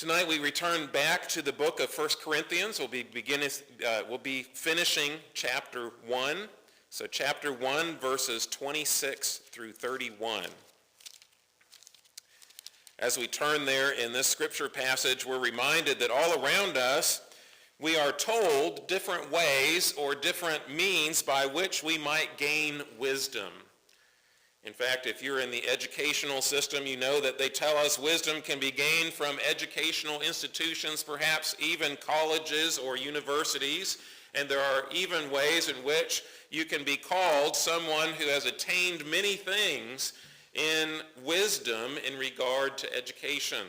Tonight we return back to the book of 1 Corinthians. We'll be finishing chapter 1. So chapter 1, verses 26 through 31. As we turn there in this scripture passage, we're reminded that all around us we are told different ways or different means by which we might gain wisdom. In fact, if you're in the educational system, you know that they tell us wisdom can be gained from educational institutions, perhaps even colleges or universities. And there are even ways in which you can be called someone who has attained many things in wisdom in regard to education.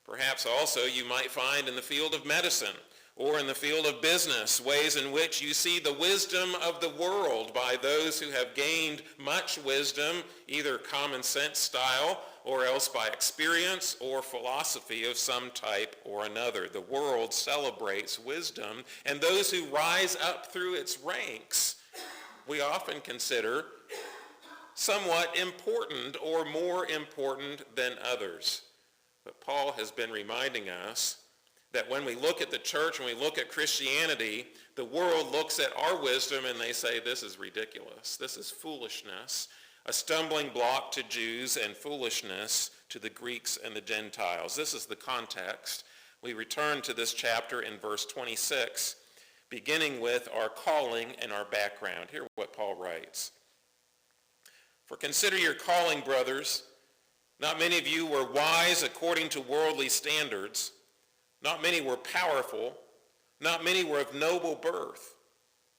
Perhaps also you might find in the field of medicine or in the field of business, ways in which you see the wisdom of the world by those who have gained much wisdom, either common sense style or else by experience or philosophy of some type or another. The world celebrates wisdom, and those who rise up through its ranks we often consider somewhat important or more important than others. But Paul has been reminding us that when we look at the church, when we look at Christianity, the world looks at our wisdom and they say, this is ridiculous. This is foolishness, a stumbling block to Jews and foolishness to the Greeks and the Gentiles. This is the context. We return to this chapter in verse 26, beginning with our calling and our background. Hear what Paul writes. For consider your calling, brothers. Not many of you were wise according to worldly standards. Not many were powerful, not many were of noble birth.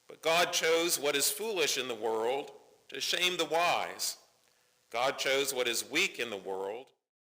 But God chose what is foolish in the world to shame the wise. God chose what is weak in the world